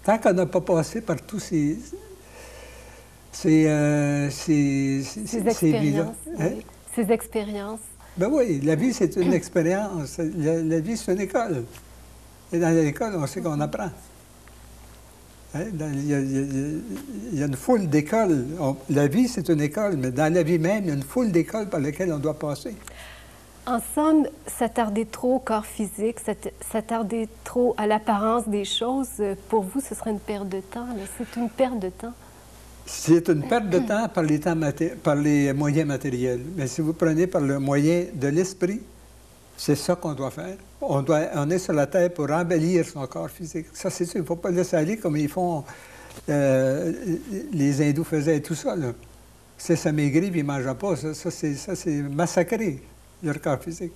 Tant qu'on n'a pas passé par tous ces expériences, hein? oui. Ces expériences. Ben oui, la vie, c'est une expérience. La vie, c'est une école. Et dans l'école, on sait qu'on apprend. Hein? Il y a une foule d'écoles. La vie, c'est une école, mais dans la vie même, il y a une foule d'écoles par lesquelles on doit passer. En somme, s'attarder trop au corps physique, s'attarder trop à l'apparence des choses, pour vous, ce serait une perte de temps. C'est une perte de temps. C'est une perte de temps par les moyens matériels. Mais si vous prenez par le moyen de l'esprit, c'est ça qu'on doit faire. On est sur la terre pour embellir son corps physique. Ça, c'est sûr. Il ne faut pas laisser aller comme ils font, les hindous faisaient tout ça. Là. C'est ça maigri puis ils ne mangeaient pas. Ça c'est massacrer leur corps physique.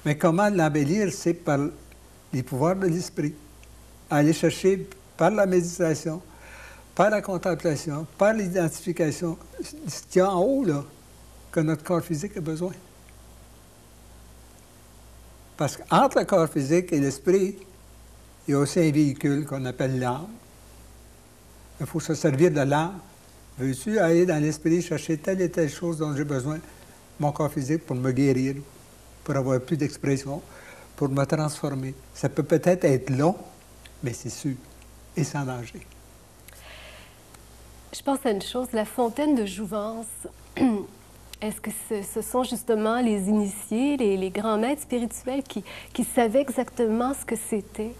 Mais comment l'embellir? C'est par les pouvoirs de l'esprit. Aller chercher par la méditation, par la contemplation, par l'identification, ce qu'il y a en haut, là, que notre corps physique a besoin. Parce qu'entre le corps physique et l'esprit, il y a aussi un véhicule qu'on appelle l'âme. Il faut se servir de l'âme. Veux-tu aller dans l'esprit chercher telle et telle chose dont j'ai besoin, mon corps physique, pour me guérir, pour avoir plus d'expression, pour me transformer? Ça peut peut-être être long, mais c'est sûr, et sans danger. Je pense à une chose, la fontaine de jouvence. Est-ce que ce sont justement les initiés, les grands maîtres spirituels qui savaient exactement ce que c'était?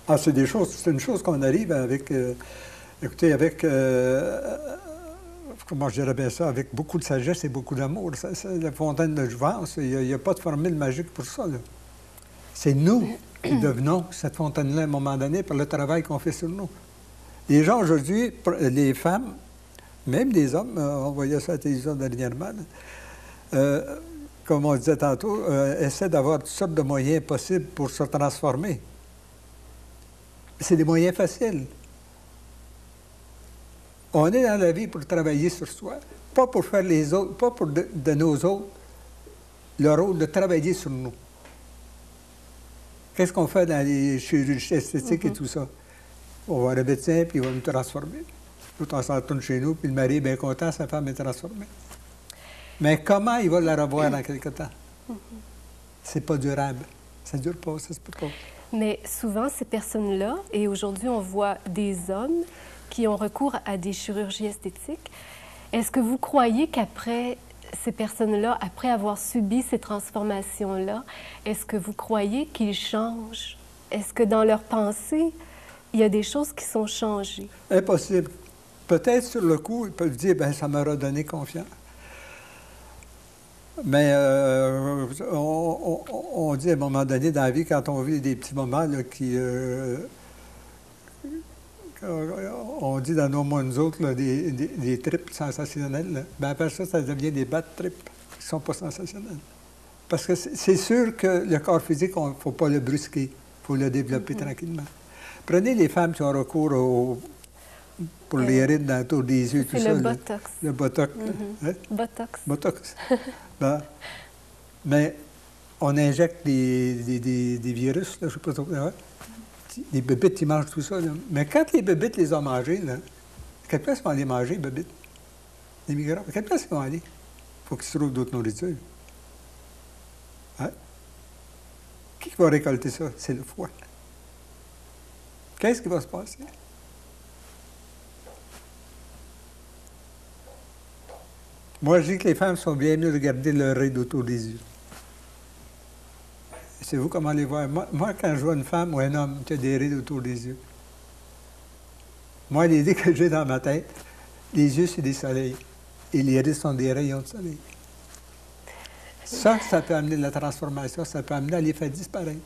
Ah, c'est une chose qu'on arrive avec, écoutez, avec, comment je dirais bien ça, avec beaucoup de sagesse et beaucoup d'amour. La fontaine de jouvence, il n'y a pas de formule magique pour ça. C'est nous qui devenons cette fontaine-là à un moment donné par le travail qu'on fait sur nous. Les gens aujourd'hui, les femmes, même des hommes, on voyait ça à la télévision dernièrement, comme on disait tantôt, essaient d'avoir toutes sortes de moyens possibles pour se transformer. C'est des moyens faciles. On est dans la vie pour travailler sur soi, pas pour faire les autres, pas pour donner aux autres le rôle de travailler sur nous. Qu'est-ce qu'on fait dans les chirurgies esthétiques et tout ça? On va voir le médecin, puis il va nous transformer. Tout on s'en retourne chez nous, puis le mari est bien content, sa femme est transformée. Mais comment il va la revoir dans quelque temps? C'est pas durable. Ça dure pas, ça se peut pas. Mais souvent, ces personnes-là, et aujourd'hui, on voit des hommes qui ont recours à des chirurgies esthétiques. Est-ce que vous croyez qu'après ces personnes-là, après avoir subi ces transformations-là, est-ce que vous croyez qu'ils changent? Est-ce que dans leur pensée, il y a des choses qui sont changées? Impossible. Peut-être sur le coup, ils peuvent dire, bien, ça m'aura donné confiance. Mais on dit à un moment donné dans la vie, quand on vit des petits moments là, on dit dans nos mots, nous autres, là, des trips sensationnels, bien après ça, ça devient des bad trips qui ne sont pas sensationnels. Parce que c'est sûr que le corps physique, il ne faut pas le brusquer, il faut le développer tranquillement. Prenez les femmes qui ont recours pour les rides dans autour des yeux, tout ça. C'est le botox. Le botox. Hein? Botox. Botox. Ben, mais on injecte des virus, là, je ne sais pas trop. Ouais. Les bébites, ils mangent tout ça. Là. Mais quand les bébites les ont mangés, là, quelle place ils vont aller manger, les bébites? Les microbes, quelle place ils vont aller? Il faut qu'ils se trouvent d'autres nourritures. Hein? Qui va récolter ça? C'est le foie. Qu'est-ce qui va se passer? Moi, je dis que les femmes sont bien mieux de garder leur ride autour des yeux. C'est vous comment les voir? Moi, quand je vois une femme ou un homme qui a des rides autour des yeux, moi, l'idée que j'ai dans ma tête, les yeux, c'est des soleils. Et les rides sont des rayons de soleil. Ça peut amener de la transformation, ça peut amener à les faire disparaître.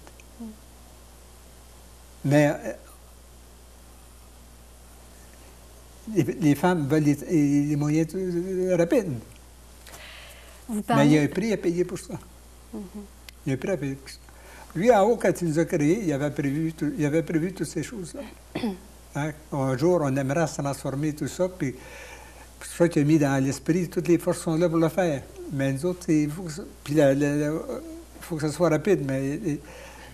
Mais les femmes veulent les moyens rapides. Mais il y a un prix à payer pour ça. Il y a un prix à payer pour ça. Lui, en haut, quand il nous a créés, il avait prévu toutes ces choses-là. Hein? Un jour, on aimerait se transformer, tout ça, puis c'est ça qu'il a mis dans l'esprit, toutes les forces sont là pour le faire. Mais nous autres, il faut que ça soit rapide, mais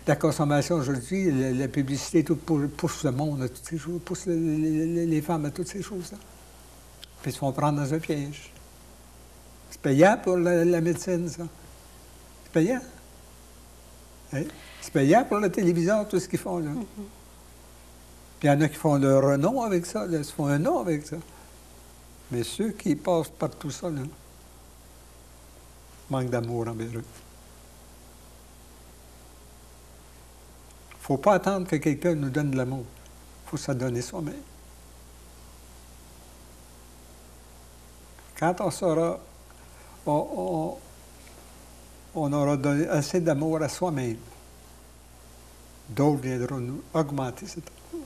la consommation aujourd'hui, la publicité, tout pousse le monde à toutes ces choses, pousse les femmes à toutes ces choses-là. Puis ils se font prendre dans un piège. C'est payant pour la médecine, ça. C'est payant. Hein? C'est payant pour la télévision, tout ce qu'ils font, là. Puis il y en a qui font leur renom avec ça, là, ils se font un nom avec ça. Mais ceux qui passent par tout ça, là, manquent d'amour envers eux. Il ne faut pas attendre que quelqu'un nous donne de l'amour. Il faut se donner soi-même. Quand on saura, on aura donné assez d'amour à soi-même, d'autres viendront nous augmenter cet amour.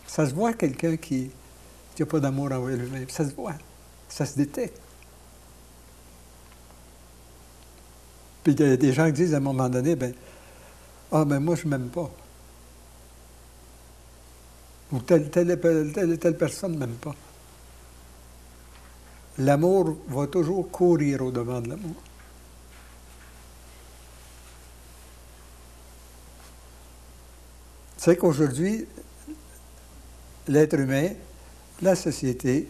Ça se voit quelqu'un qui n'a pas d'amour envers lui-même. Ça se voit. Ça se détecte. Puis il y a des gens qui disent à un moment donné, ben, ah, ben moi, je ne m'aime pas. Ou telle personne ne m'aime pas. L'amour va toujours courir au-devant de l'amour. C'est qu'aujourd'hui, l'être humain, la société,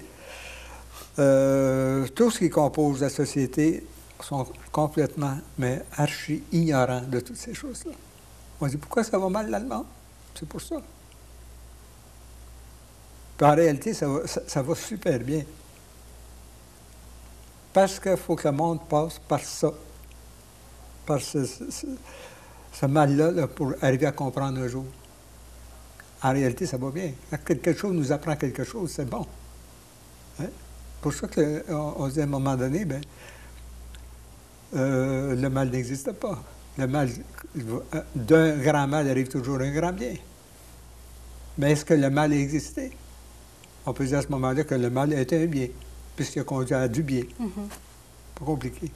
tout ce qui compose la société sont complètement, mais archi ignorants de toutes ces choses-là. On dit, pourquoi ça va mal l'allemand? C'est pour ça. Puis en réalité, ça va super bien. Parce qu'il faut que le monde passe par ça, par ce mal-là, là, pour arriver à comprendre un jour. En réalité, ça va bien. Quand quelque chose nous apprend quelque chose, c'est bon. Hein? Pour ça qu'on dit à un moment donné, ben, le mal n'existe pas. Le mal, d'un grand mal arrive toujours un grand bien. Mais est-ce que le mal a existé? On peut dire à ce moment-là que le mal est un bien, puisqu'il a conduit à du bien. Pas compliqué.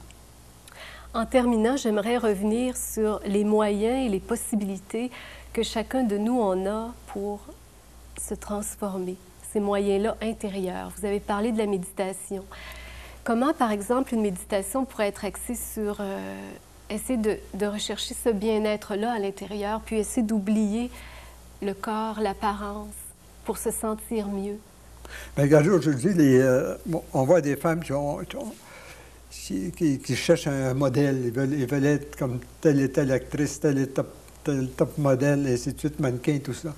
En terminant, j'aimerais revenir sur les moyens et les possibilités que chacun de nous en a pour se transformer, ces moyens-là intérieurs. Vous avez parlé de la méditation. Comment, par exemple, une méditation pourrait être axée sur essayer de rechercher ce bien-être-là à l'intérieur, puis essayer d'oublier le corps, l'apparence, pour se sentir mieux? Bien, regardez, aujourd'hui, on voit des femmes qui cherchent un modèle. Ils veulent être comme telle et telle actrice, tel top modèle, et ainsi de suite, mannequin, tout ça.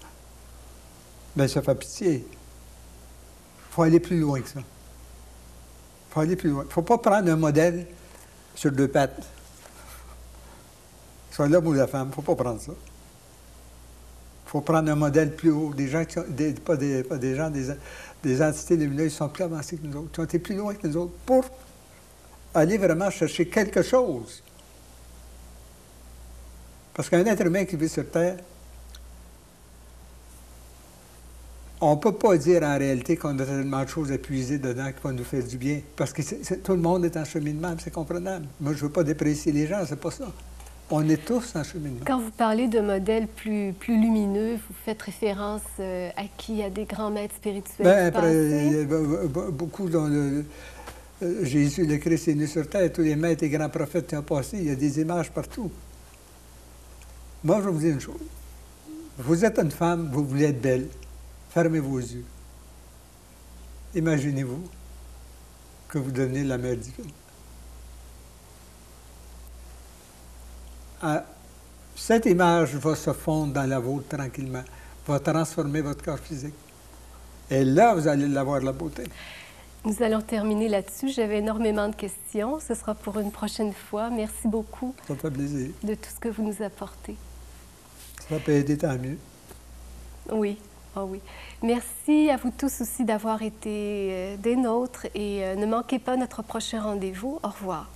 Bien, ça fait pitié. Il faut aller plus loin que ça. Il faut aller plus loin. Il ne faut pas prendre un modèle sur deux pattes. Soit l'homme ou la femme, il ne faut pas prendre ça. Il faut prendre un modèle plus haut. Des gens qui sont, pas des gens, des entités lumineuses qui sont plus avancées que nous autres, qui ont été plus loin que nous autres, pour aller vraiment chercher quelque chose. Parce qu'un être humain qui vit sur Terre, on ne peut pas dire en réalité qu'on a tellement de choses à puiser dedans qui vont nous faire du bien. Parce que tout le monde est en cheminement, c'est comprenable. Moi, je ne veux pas déprécier les gens, c'est pas ça. On est tous en cheminement. Quand vous parlez de modèles plus lumineux, vous faites référence à qui? À des grands maîtres spirituels Bien, du après, passé? beaucoup dans Jésus, le Christ est venu sur Terre, tous les maîtres et grands prophètes qui ont passé, il y a des images partout. Moi, je vais vous dire une chose. Vous êtes une femme, vous voulez être belle. Fermez vos yeux. Imaginez-vous que vous devenez la mère divine. Cette image va se fondre dans la vôtre tranquillement, va transformer votre corps physique. Et là, vous allez l'avoir la beauté. Nous allons terminer là-dessus. J'avais énormément de questions. Ce sera pour une prochaine fois. Merci beaucoup. Ça me fait plaisir. De tout ce que vous nous apportez. Ça peut aider tant mieux. Oui. Oh oui. Merci à vous tous aussi d'avoir été des nôtres et ne manquez pas notre prochain rendez-vous. Au revoir.